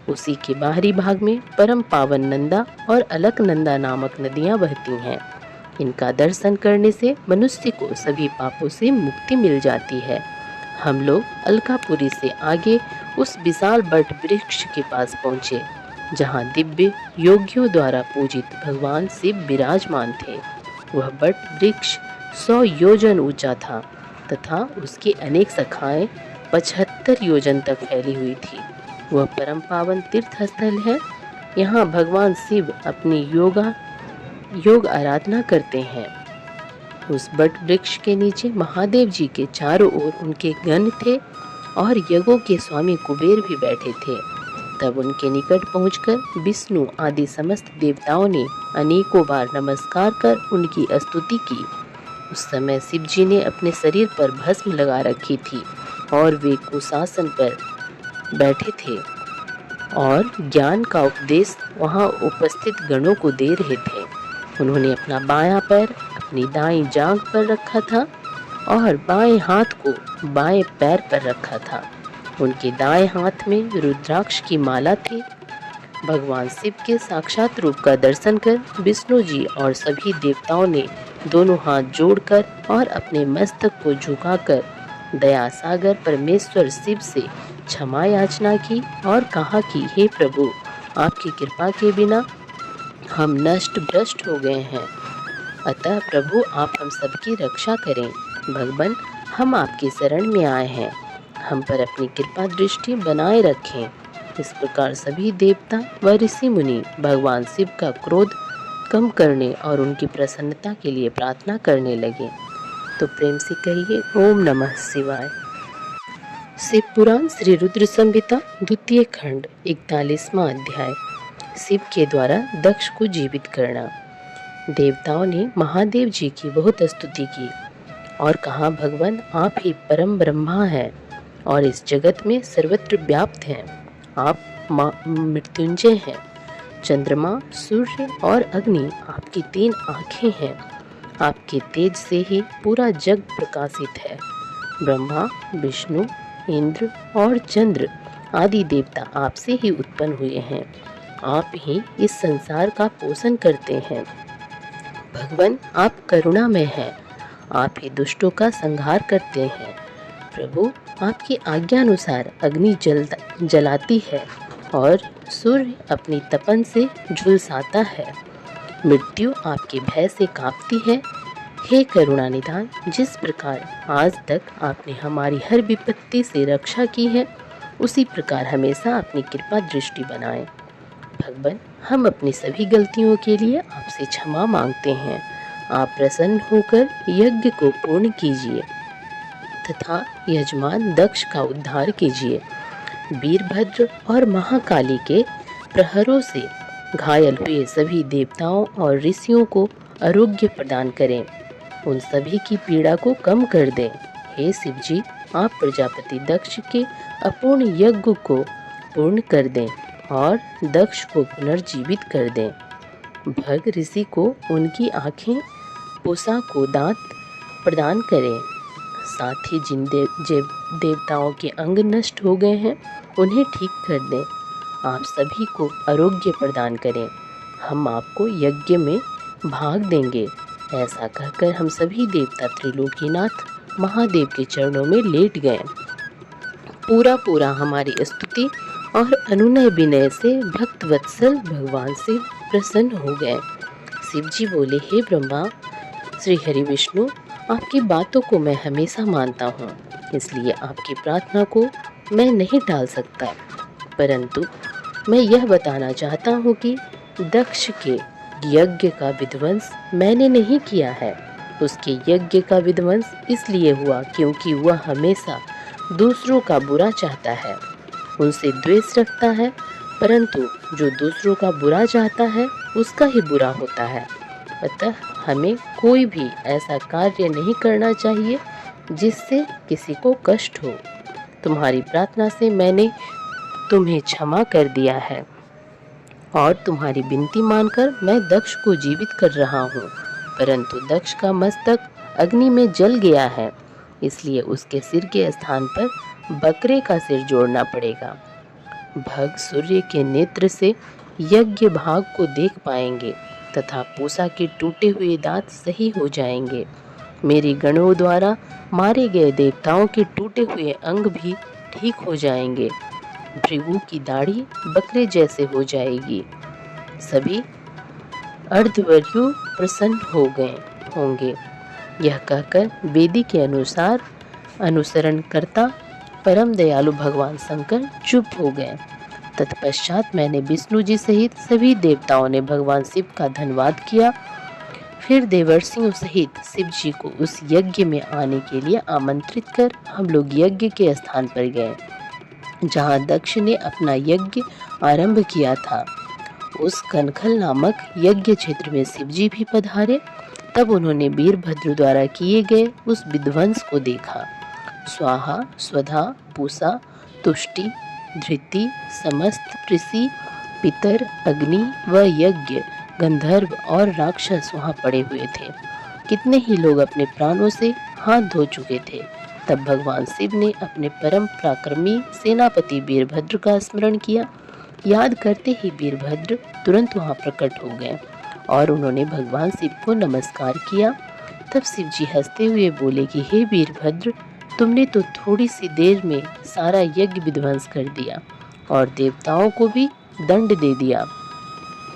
उसी के बाहरी भाग में परम पावन नंदा और अलकनंदा नामक नदियां बहती हैं। इनका दर्शन करने से मनुष्य को सभी पापों से मुक्ति मिल जाती है। हम लोग अलकापुरी से आगे उस विशाल बट वृक्ष के पास पहुँचे, जहाँ दिव्य योगियों द्वारा पूजित भगवान शिव विराजमान थे। वह बट वृक्ष 100 योजन ऊंचा था तथा उसकी अनेक शाखाएं 75 योजन तक फैली हुई थी। वह परम पावन तीर्थ स्थल है। यहाँ भगवान शिव अपनी योग आराधना करते हैं। उस बट वृक्ष के नीचे महादेव जी के चारों ओर उनके गण थे और यज्ञों के स्वामी कुबेर भी बैठे थे। तब उनके निकट पहुंचकर विष्णु आदि समस्त देवताओं ने अनेकों बार नमस्कार कर उनकी स्तुति की। उस समय शिव जी ने अपने शरीर पर भस्म लगा रखी थी और वे कुशासन पर बैठे थे और ज्ञान का उपदेश वहां उपस्थित गणों को दे रहे थे। उन्होंने अपना बायां पैर अपनी दाईं जांघ पर रखा था और बाएं हाथ को बाएं पैर पर रखा था। उनके दाएं हाथ में रुद्राक्ष की माला थी। भगवान शिव के साक्षात रूप का दर्शन कर विष्णु जी और सभी देवताओं ने दोनों हाथ जोड़कर और अपने मस्तक को झुकाकर दया सागर परमेश्वर शिव से क्षमा याचना की और कहा कि हे प्रभु, आपकी कृपा के बिना हम नष्ट भ्रष्ट हो गए हैं। अतः प्रभु आप हम सबकी रक्षा करें। भगवान, हम आपकी शरण में आए हैं, हम पर अपनी कृपा दृष्टि बनाए रखें। इस प्रकार सभी देवता व ऋषि मुनि भगवान शिव का क्रोध कम करने और उनकी प्रसन्नता के लिए प्रार्थना करने लगे। तो प्रेम से कहिए ओम नमः शिवाय। शिव पुराण श्री रुद्र संहिता द्वितीय खंड 41वां अध्याय। शिव के द्वारा दक्ष को जीवित करना। देवताओं ने महादेव जी की बहुत स्तुति की और कहा, भगवान आप ही परम ब्रह्मा हैं और इस जगत में सर्वत्र व्याप्त हैं। आप मृत्युंजय हैं। चंद्रमा, सूर्य और अग्नि आपकी 3 आँखें हैं। आपके तेज से ही पूरा जग प्रकाशित है। ब्रह्मा, विष्णु, इंद्र और चंद्र आदि देवता आपसे ही उत्पन्न हुए हैं। आप ही इस संसार का पोषण करते हैं। भगवान आप करुणामय हैं, आप ही दुष्टों का संहार करते हैं। प्रभु आपकी आज्ञा अनुसार अग्नि जलाती है और सूर्य अपनी तपन से झुलसाता है। मृत्यु आपके भय से कांपती है। हे करुणा निधान, जिस प्रकार आज तक आपने हमारी हर विपत्ति से रक्षा की है, उसी प्रकार हमेशा अपनी कृपा दृष्टि बनाएं। भगवान हम अपनी सभी गलतियों के लिए आपसे क्षमा मांगते हैं। आप प्रसन्न होकर यज्ञ को पूर्ण कीजिए तथा यजमान दक्ष का उद्धार कीजिए। वीरभद्र और महाकाली के प्रहरों से घायल हुए सभी देवताओं और ऋषियों को आरोग्य प्रदान करें। उन सभी की पीड़ा को कम कर दें। हे शिव जी, आप प्रजापति दक्ष के अपूर्ण यज्ञ को पूर्ण कर दें और दक्ष को पुनर्जीवित कर दें। भग ऋषि को उनकी आँखें, पूसा को दांत प्रदान करें। साथ ही जिन देवताओं के अंग नष्ट हो गए हैं, उन्हें ठीक कर दें। आप सभी को आरोग्य प्रदान करें। हम आपको यज्ञ में भाग देंगे। ऐसा कहकर हम सभी देवता त्रिलोकीनाथ महादेव के चरणों में लेट गए। पूरा हमारी स्तुति और अनुनय विनय से भक्त वत्सल भगवान से प्रसन्न हो गए। शिव जी बोले, हे ब्रह्मा, श्री हरि विष्णु, आपकी बातों को मैं हमेशा मानता हूँ, इसलिए आपकी प्रार्थना को मैं नहीं टाल सकता। परंतु मैं यह बताना चाहता हूँ कि दक्ष के यज्ञ का विध्वंस मैंने नहीं किया है। उसके यज्ञ का विध्वंस इसलिए हुआ क्योंकि वह हमेशा दूसरों का बुरा चाहता है, उनसे द्वेष रखता है। परंतु जो दूसरों का बुरा चाहता है, उसका ही बुरा होता है। अतः हमें कोई भी ऐसा कार्य नहीं करना चाहिए जिससे किसी को कष्ट हो। तुम्हारी प्रार्थना से मैंने तुम्हें क्षमा कर दिया है और तुम्हारी विनती मानकर मैं दक्ष को जीवित कर रहा हूँ। परंतु दक्ष का मस्तक अग्नि में जल गया है, इसलिए उसके सिर के स्थान पर बकरे का सिर जोड़ना पड़ेगा। भग सूर्य के नेत्र से यज्ञ भाग को देख पाएंगे तथा पूसा के टूटे हुए दांत सही हो जाएंगे। मेरे गणों द्वारा मारे गए देवताओं के टूटे हुए अंग भी ठीक हो जाएंगे। भृगु की दाढ़ी बकरे जैसे हो जाएगी। सभी अर्धवर्यु प्रसन्न हो गए होंगे। यह कहकर वेदी के अनुसार अनुसरण करता परम दयालु भगवान शंकर चुप हो गए। तत्पश्चात मैंने विष्णु जी सहित सभी देवताओं ने भगवान शिव का धन्यवाद किया। फिर देवर्षियों सहित शिव जी को उस यज्ञ में आने के लिए आमंत्रित कर हम लोग यज्ञ के स्थान पर गए, जहाँ दक्ष ने अपना यज्ञ आरंभ किया था। उस कनखल नामक यज्ञ क्षेत्र में शिव जी भी पधारे। तब उन्होंने वीरभद्र द्वारा किए गए उस विध्वंस को देखा। स्वाहा, स्वधा, पूसा, तुष्टि, धृति, समस्त ऋषि, पितर, अग्नि व यज्ञ, गंधर्व और राक्षस वहाँ पड़े हुए थे। कितने ही लोग अपने प्राणों से हाथ धो चुके थे। तब भगवान शिव ने अपने परम पराक्रमी सेनापति वीरभद्र का स्मरण किया। याद करते ही वीरभद्र तुरंत वहाँ प्रकट हो गए और उन्होंने भगवान शिव को नमस्कार किया। तब शिव जी हंसते हुए बोले कि हे वीरभद्र, तुमने तो थोड़ी सी देर में सारा यज्ञ विध्वंस कर दिया और देवताओं को भी दंड दे दिया।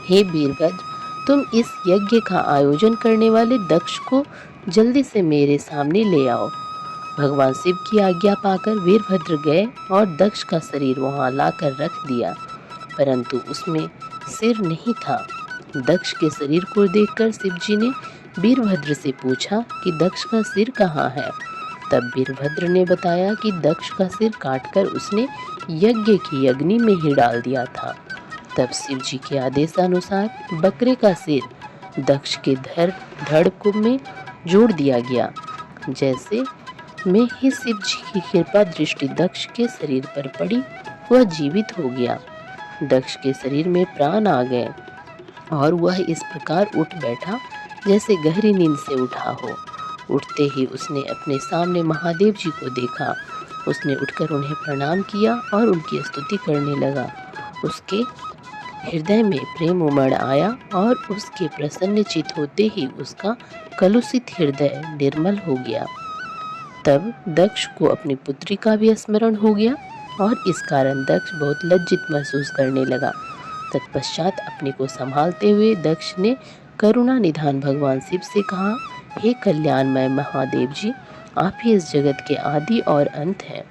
हे वीरभद्र, तुम इस यज्ञ का आयोजन करने वाले दक्ष को जल्दी से मेरे सामने ले आओ। भगवान शिव की आज्ञा पाकर वीरभद्र गए और दक्ष का शरीर वहां लाकर रख दिया, परंतु उसमें सिर नहीं था। दक्ष के शरीर को देखकर शिव जी ने वीरभद्र से पूछा कि दक्ष का सिर कहाँ है। तब वीरभद्र ने बताया कि दक्ष का सिर काटकर उसने यज्ञ की अग्नि में ही डाल दिया था। तब शिव जी के आदेशानुसार बकरे का सिर दक्ष के धड़ कुंभ में जोड़ दिया गया। जैसे में ही शिव जी की कृपा दृष्टि दक्ष के शरीर पर पड़ी, वह जीवित हो गया। दक्ष के शरीर में प्राण आ गए और वह इस प्रकार उठ बैठा जैसे गहरी नींद से उठा हो। उठते ही उसने अपने सामने महादेव जी को देखा। उसने उठकर उन्हें प्रणाम किया और उनकी स्तुति करने लगा। उसके हृदय में प्रेम उमड़ आया और उसके प्रसन्नचित होते ही उसका कलुषित हृदय निर्मल हो गया। तब दक्ष को अपनी पुत्री का भी स्मरण हो गया और इस कारण दक्ष बहुत लज्जित महसूस करने लगा। तत्पश्चात अपने को संभालते हुए दक्ष ने करुणा निधान भगवान शिव से कहा, हे कल्याणमय महादेव जी, आप ही इस जगत के आदि और अंत हैं।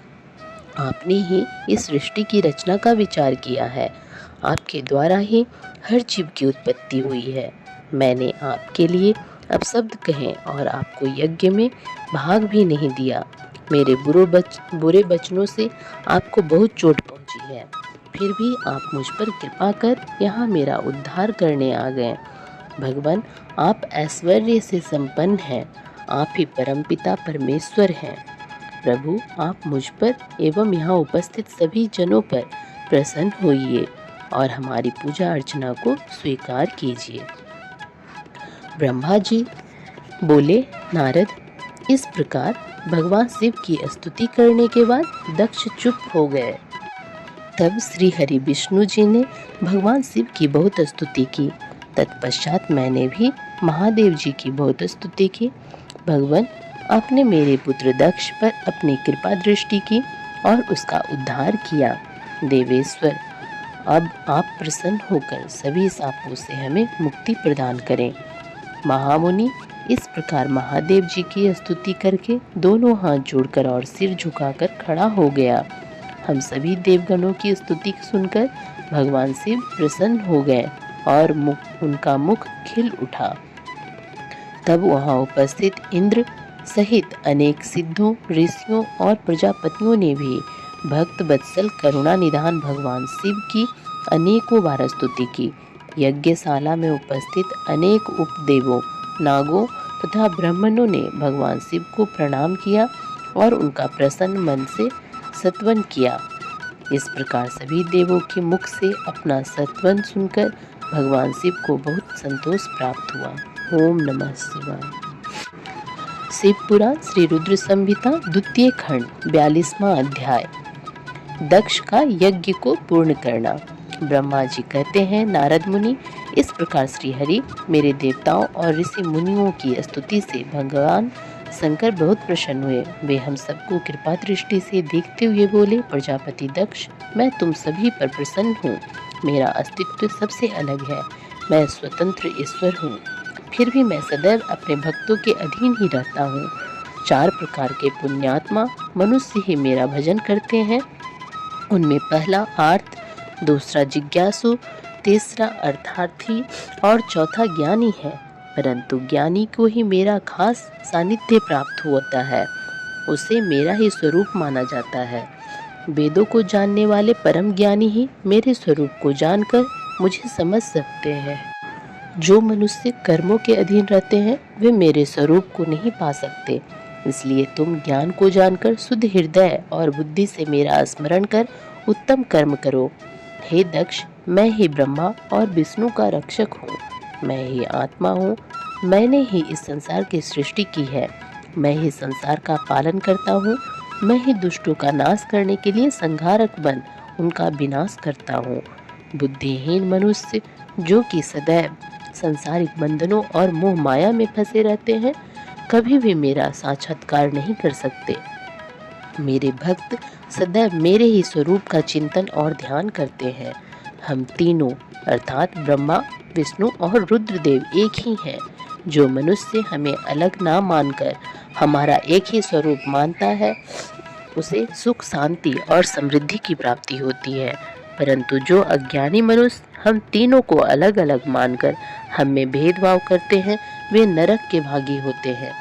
आपने ही इस सृष्टि की रचना का विचार किया है। आपके द्वारा ही हर जीव की उत्पत्ति हुई है। मैंने आपके लिए अपशब्द कहे और आपको यज्ञ में भाग भी नहीं दिया। मेरे बुरे बचनों से आपको बहुत चोट पहुंची है, फिर भी आप मुझ पर कृपा कर यहाँ मेरा उद्धार करने आ गए। भगवान, आप ऐश्वर्य से संपन्न हैं। आप ही परमपिता परमेश्वर हैं। प्रभु, आप मुझ पर एवं यहाँ उपस्थित सभी जनों पर प्रसन्न होइए और हमारी पूजा अर्चना को स्वीकार कीजिए। ब्रह्मा जी बोले, नारद, इस प्रकार भगवान शिव की स्तुति करने के बाद दक्ष चुप हो गए। तब श्री हरि विष्णु जी ने भगवान शिव की बहुत स्तुति की। तत्पश्चात मैंने भी महादेव जी की बहुत स्तुति की। भगवान, आपने मेरे पुत्र दक्ष पर अपनी कृपा दृष्टि की और उसका उद्धार किया। देवेश्वर, अब आप प्रसन्न होकर सभी शापों से हमें मुक्ति प्रदान करें। महामुनि इस प्रकार महादेव जी की स्तुति करके दोनों हाथ जोड़कर और सिर झुकाकर खड़ा हो गया। हम सभी देवगणों की स्तुति सुनकर भगवान शिव प्रसन्न हो गए और उनका मुख खिल उठा। तब वहां उपस्थित इंद्र सहित अनेक सिद्धों, ऋषियों और प्रजापतियों ने भी भक्त वत्सल करुणा निधान भगवान शिव की अनेकों बार स्तुति की। यज्ञशाला में उपस्थित अनेक उपदेवों, नागों तथा ब्राह्मणों ने भगवान शिव को प्रणाम किया और उनका प्रसन्न मन से सत्वन किया। इस प्रकार सभी देवों के मुख से अपना सत्वन सुनकर भगवान शिव को बहुत संतोष प्राप्त हुआ। ओम नमः शिवाय। शिव पुराण श्री रुद्र संहिता द्वितीय खंड 42वां अध्याय। दक्ष का यज्ञ को पूर्ण करना। ब्रह्मा जी कहते हैं, नारद मुनि, इस प्रकार श्री हरि मेरे देवताओं और ऋषि मुनियों की स्तुति से भगवान शंकर बहुत प्रसन्न हुए। वे हम सबको कृपा दृष्टि से देखते हुए बोले, प्रजापति दक्ष, मैं तुम सभी पर प्रसन्न हूँ। मेरा अस्तित्व सबसे अलग है। मैं स्वतंत्र ईश्वर हूँ, फिर भी मैं सदैव अपने भक्तों के अधीन ही रहता हूँ। 4 प्रकार के पुण्यात्मा मनुष्य ही मेरा भजन करते हैं। उनमें पहला आर्त, दूसरा जिज्ञासु, तीसरा अर्थार्थी और चौथा ज्ञानी है। परंतु ज्ञानी को ही मेरा खास सानिध्य प्राप्त होता है। उसे मेरा ही स्वरूप माना जाता है। वेदों को जानने वाले परम ज्ञानी ही मेरे स्वरूप को जानकर मुझे समझ सकते हैं। जो मनुष्य कर्मों के अधीन रहते हैं वे मेरे स्वरूप को नहीं पा सकते। इसलिए तुम ज्ञान को जानकर शुद्ध हृदय और बुद्धि से मेरा स्मरण कर उत्तम कर्म करो। हे दक्ष, मैं ही ब्रह्मा और विष्णु का रक्षक हूँ। मैं ही आत्मा हूँ। मैंने ही इस संसार की सृष्टि की है। मैं ही संसार का पालन करता हूँ। मैं ही दुष्टों का नाश करने के लिए संहारक बन उनका विनाश करता हूँ। बुद्धिहीन मनुष्य जो कि सदैव संसारिक बंधनों और मोह माया में फंसे रहते हैं, कभी भी मेरा साक्षात्कार नहीं कर सकते। मेरे भक्त सदैव मेरे ही स्वरूप का चिंतन और ध्यान करते हैं। हम तीनों अर्थात ब्रह्मा, विष्णु और रुद्रदेव एक ही हैं। जो मनुष्य हमें अलग ना मानकर हमारा एक ही स्वरूप मानता है, उसे सुख, शांति और समृद्धि की प्राप्ति होती है। परंतु जो अज्ञानी मनुष्य हम तीनों को अलग अलग मानकर हम में भेदभाव करते हैं, वे नरक के भागी होते हैं।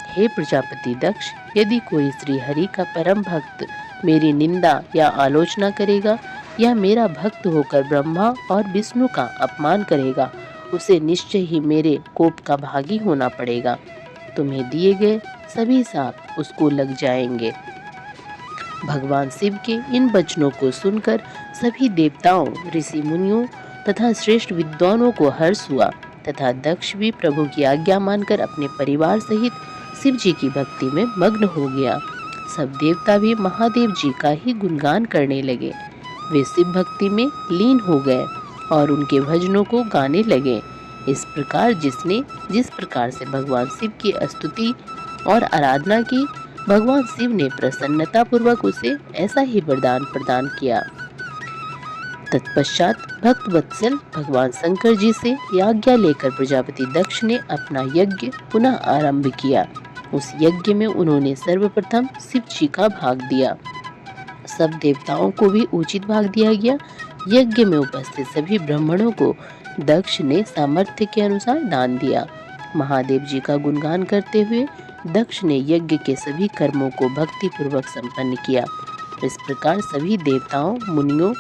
हे प्रजापति दक्ष, यदि कोई श्री हरि का परम भक्त मेरी निंदा या आलोचना करेगा या मेरा भक्त होकर ब्रह्मा और विष्णु का अपमान करेगा, उसे निश्चय ही मेरे कोप का भागी होना पड़ेगा। तुम्हें दिए गए सभी शाप उसको लग जाएंगे। भगवान शिव के इन वचनों को सुनकर सभी देवताओं, ऋषि मुनियों तथा श्रेष्ठ विद्वानों को हर्ष हुआ तथा दक्ष भी प्रभु की आज्ञा मानकर अपने परिवार सहित शिव जी की भक्ति में मग्न हो गया। सब देवता भी महादेव जी का ही गुणगान करने लगे। वे शिव भक्ति में लीन हो गए। और उनके भजनों को गाने लगे। इस प्रकार जिस प्रकार से भगवान शिव की स्तुति और आराधना की, भगवान शिव ने प्रसन्नता पूर्वक उसे ऐसा ही वरदान प्रदान किया। तत्पश्चात भक्त वत्सल भगवान शंकर जी से आज्ञा लेकर प्रजापति दक्ष ने अपना यज्ञ पुनः आरंभ किया। उस यज्ञ में उन्होंने सर्वप्रथम शिव जी का भाग दिया। सब देवताओं को भी उचित भाग दिया गया। यज्ञ में उपस्थित सभी ब्राह्मणों को दक्ष ने सामर्थ्य के अनुसार दान दिया। महादेव जी का गुणगान करते हुए दक्ष ने यज्ञ के सभी कर्मों को भक्ति पूर्वक संपन्न किया। इस प्रकार सभी देवताओं, मुनियों,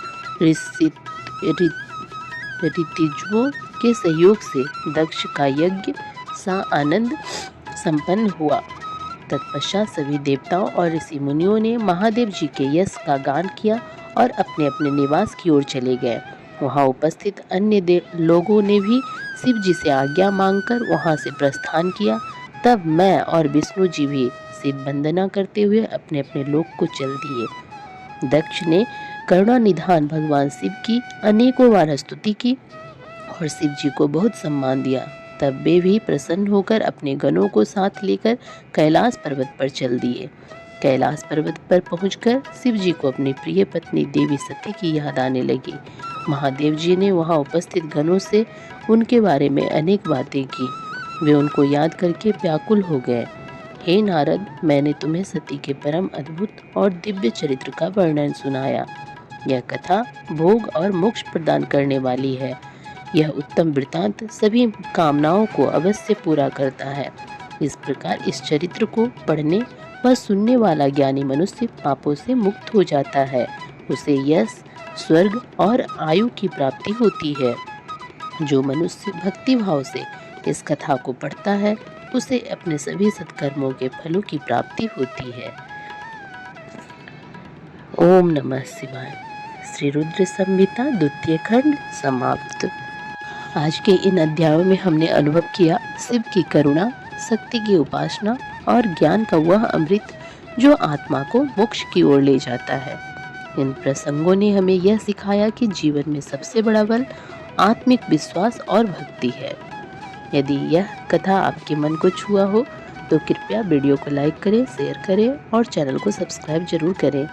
ऋतिजुओं के सहयोग से दक्ष का यज्ञ सा आनंद संपन्न हुआ। तत्पश्चात सभी देवताओं और ऋषि मुनियों ने महादेव जी के यश का गान किया और अपने अपने निवास की ओर चले गए। वहां उपस्थित अन्य लोगों ने भी शिव जी से आज्ञा मांगकर वहां से प्रस्थान किया। तब मैं और विष्णु जी भी शिव वंदना करते हुए अपने अपने लोक को चल दिए। दक्ष ने करुणा निधान भगवान शिव की अनेकों बार स्तुति की और शिव जी को बहुत सम्मान दिया। तब वे भी प्रसन्न होकर अपने गणों को साथ लेकर कैलाश पर्वत पर चल दिए। कैलाश पर्वत पर पहुंचकर शिव जी को अपनी प्रिय पत्नी देवी सती की याद आने लगी। महादेव जी ने वहां उपस्थित गणों से उनके बारे में अनेक बातें की। वे उनको याद करके व्याकुल हो गए। हे नारद, मैंने तुम्हें सती के परम अद्भुत और दिव्य चरित्र का वर्णन सुनाया। यह कथा भोग और मोक्ष प्रदान करने वाली है। यह उत्तम वृतांत सभी कामनाओं को अवश्य पूरा करता है। इस प्रकार इस चरित्र को पढ़ने व सुनने वाला ज्ञानी मनुष्य पापों से मुक्त हो जाता है। उसे यश, स्वर्ग और आयु की प्राप्ति होती है। जो मनुष्य भक्ति भाव से इस कथा को पढ़ता है, उसे अपने सभी सत्कर्मों के फलों की प्राप्ति होती है। ओम नमः शिवाय। श्री रुद्र संहिता द्वितीय खंड समाप्त। आज के इन अध्यायों में हमने अनुभव किया शिव की करुणा, शक्ति की उपासना और ज्ञान का वह अमृत जो आत्मा को मोक्ष की ओर ले जाता है। इन प्रसंगों ने हमें यह सिखाया कि जीवन में सबसे बड़ा बल आत्मिक विश्वास और भक्ति है। यदि यह कथा आपके मन को छुआ हो तो कृपया वीडियो को लाइक करें, शेयर करें और चैनल को सब्सक्राइब जरूर करें।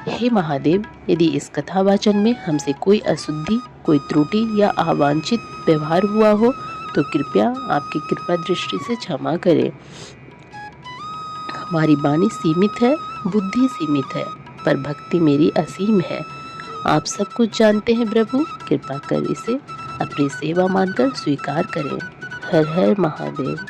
हे महादेव, यदि इस कथा वाचन में हमसे कोई अशुद्धि, कोई त्रुटि या अवांछित व्यवहार हुआ हो तो कृपया आपकी कृपा दृष्टि से क्षमा करें। हमारी वाणी सीमित है, बुद्धि सीमित है, पर भक्ति मेरी असीम है। आप सब कुछ जानते हैं प्रभु, कृपा कर इसे अपनी सेवा मानकर स्वीकार करें। हर हर महादेव।